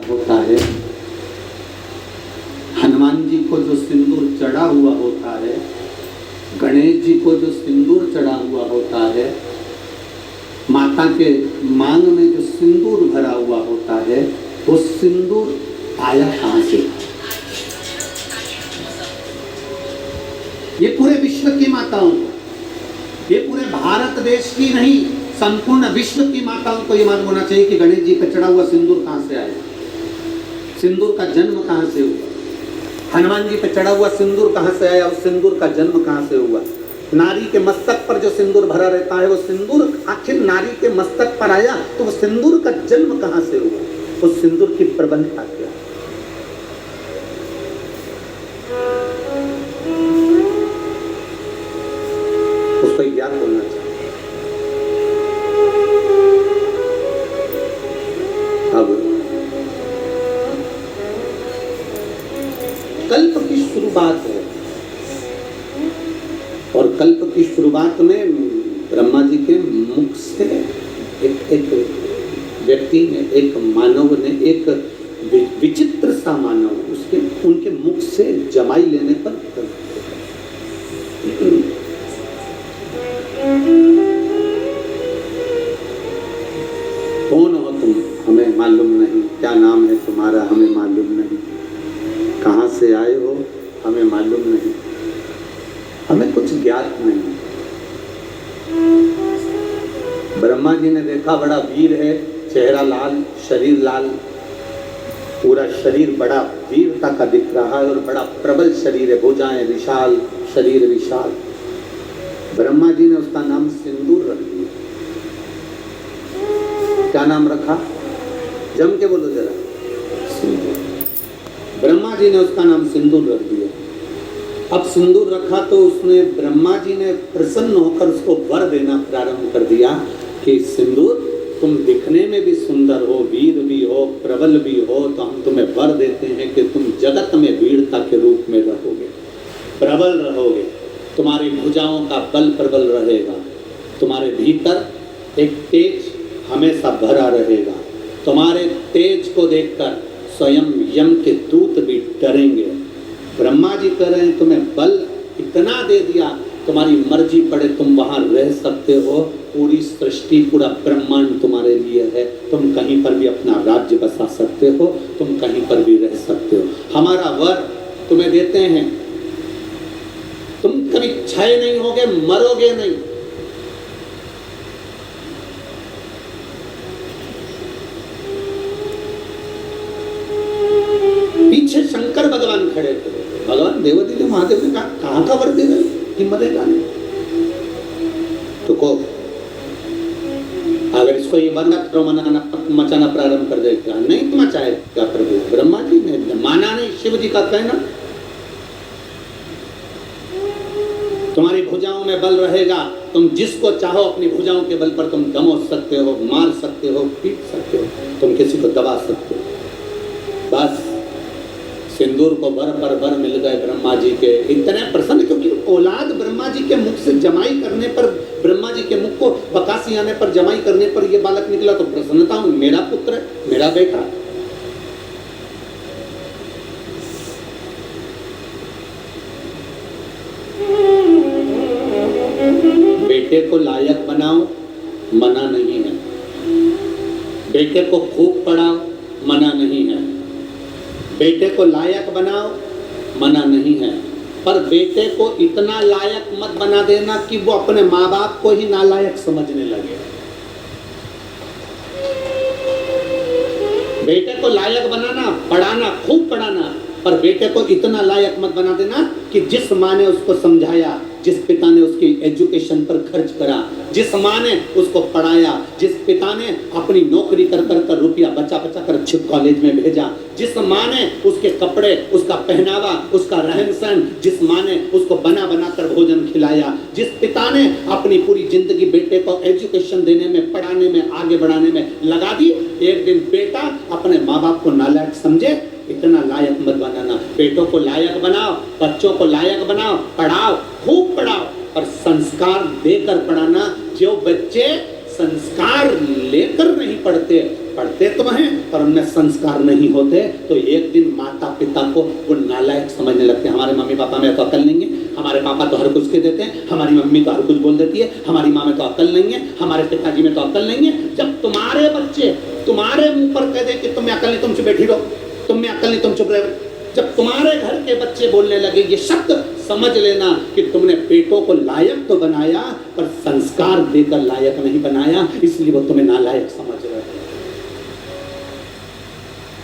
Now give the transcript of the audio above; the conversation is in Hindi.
होता है, हनुमान जी को जो सिंदूर चढ़ा हुआ होता है, गणेश जी को जो सिंदूर चढ़ा हुआ होता है, माता के मांग में जो सिंदूर भरा हुआ होता है, वो सिंदूर आया कहां से? ये पूरे विश्व की माताओं को, ये पूरे भारत देश की नहीं, संपूर्ण विश्व की माताओं को ये मालूम होना चाहिए कि गणेश जी पर चढ़ा हुआ सिंदूर कहां से आया, सिंदूर का जन्म कहां से हुआ, हनुमान जी पर चढ़ा हुआ सिंदूर कहां से आया, उस सिंदूर का जन्म कहां से हुआ। नारी के मस्तक पर जो सिंदूर भरा रहता है, वो सिंदूर आखिर नारी के मस्तक पर आया, तो वो सिंदूर का जन्म कहां से हुआ, उस सिंदूर की प्रबंधता क्या? उसको ज्ञान बोलना चाहिए। अब कल्प की शुरुआत है, और कल्प की शुरुआत में ब्रह्मा जी के मुख से एक व्यक्ति ने, एक मानव ने, एक विचित्र सा मानव, उसके उनके मुख से जमाई लेने पर कौन हो तुम, हमें मालूम नहीं, क्या नाम है तुम्हारा, हमें मालूम नहीं, कहां से आए हो, हमें मालूम नहीं, हमें कुछ ज्ञात नहीं। ब्रह्मा जी ने देखा बड़ा वीर है, चेहरा लाल, शरीर लाल, पूरा शरीर बड़ा वीरता का दिख रहा है और बड़ा प्रबल शरीर है, भुजाएं विशाल, शरीर विशाल। ब्रह्मा जी ने उसका नाम सिंदूर रख दिया। क्या नाम रखा? जम के बोलो जरा, सिंदूर। ब्रह्मा जी ने उसका नाम सिंदूर रख दिया। अब सिंदूर रखा तो उसने, ब्रह्मा जी ने प्रसन्न होकर उसको वर देना प्रारंभ कर दिया कि सिंदूर, तुम दिखने में भी सुंदर हो, वीर भी हो, प्रबल भी हो, तो हम तुम्हें वर देते हैं कि तुम जगत में वीरता के रूप में रहोगे, प्रबल रहोगे, तुम्हारी भुजाओं का बल प्रबल रहेगा, तुम्हारे भीतर एक तेज हमेशा भरा रहेगा, तुम्हारे तेज को देखकर स्वयं यम के दूत भी डरेंगे। ब्रह्मा जी कह रहे हैं तुम्हें बल इतना दे दिया, तुम्हारी मर्जी पड़े तुम वहां रह सकते हो, पूरी सृष्टि, पूरा ब्रह्मांड तुम्हारे लिए है, तुम कहीं पर भी अपना राज्य बसा सकते हो, तुम कहीं पर भी रह सकते हो, हमारा वर तुम्हें देते हैं, तुम कभी क्षय नहीं होगे, मरोगे नहीं। पीछे शंकर भगवान खड़े थे, भगवान देवती ने, महादेव ने कहा कहां का वर दे रहे, हिम्मत है नहीं तो को अगर इसको ये बंदा मचाना प्रारंभ कर देगा, नहीं मचाएगा प्रभु। ब्रह्मा जी ने माना नहीं, शिव जी का कहना, तुम्हारी भुजाओं में बल रहेगा, तुम जिसको चाहो अपनी भुजाओं के बल पर तुम दमोच सकते हो, मार सकते हो, पीट सकते हो, तुम किसी को दबा सकते हो। बस सिंदूर को भर पर भर मिल गए ब्रह्मा जी के, इतने प्रसन्न, क्योंकि औलाद ब्रह्मा जी के मुख से जमाई करने पर, ब्रह्मा जी के मुख को बकासी आने पर, जमाई करने पर ये बालक निकला, तो प्रसन्नता, मेरा पुत्र है, मेरा बेटा। बेटे को लायक बनाओ, मना नहीं है, बेटे को खूब पढ़ाओ, मना नहीं है, बेटे को लायक बनाओ, मना नहीं है, पर बेटे को इतना लायक मत बना देना कि वो अपने माँ बाप को ही नालायक समझने लगे। बेटे को लायक बनाना, पढ़ाना, खूब पढ़ाना, पर बेटे को इतना लायक मत बना देना कि जिस माँ ने उसको समझाया, जिस पिता ने उसकी एजुकेशन पर खर्च करा, जिस माँ ने उसको पढ़ाया, जिस पिता ने अपनी नौकरी कर कर कर रुपया बचा बचा कर अच्छे कॉलेज में भेजा, जिस माँ ने उसके कपड़े, उसका पहनावा, उसका रहन सहन, जिस माँ ने उसको बना बना कर भोजन खिलाया, जिस पिता ने अपनी पूरी जिंदगी बेटे को एजुकेशन देने में, पढ़ाने में, आगे बढ़ाने में लगा दी, एक दिन बेटा अपने माँ बाप को नालायक समझे, इतना लायक मत बनाना। बेटों को लायक बनाओ, बच्चों को लायक बनाओ, पढ़ाओ, खूब पढ़ाओ, और संस्कार देकर पढ़ाना। जो बच्चे संस्कार लेकर नहीं पढ़ते पढ़ते तो हैं और उनमें संस्कार नहीं होते तो एक दिन माता पिता को वो नालायक समझने लगते हैं। हमारे मम्मी पापा में तो अकल नहीं है, हमारे पापा तो हर कुछ के देते हैं, हमारी मम्मी तो हर कुछ बोल देती है, हमारी माँ में तो अकल नहीं है, हमारे पिताजी में तो अकल नहीं है। जब तुम्हारे बच्चे तुम्हारे मुंह पर कह दे कि तुम्हें अकल नहीं, तुम चुप बैठी रहो, तुम्हें अकल नहीं, तुम चुप रहो, जब तुम्हारे घर के बच्चे बोलने लगे ये शब्द, समझ लेना कि तुमने पेटों को लायक तो बनाया पर संस्कार देकर लायक नहीं बनाया, इसलिए वो तुम्हें नालायक समझ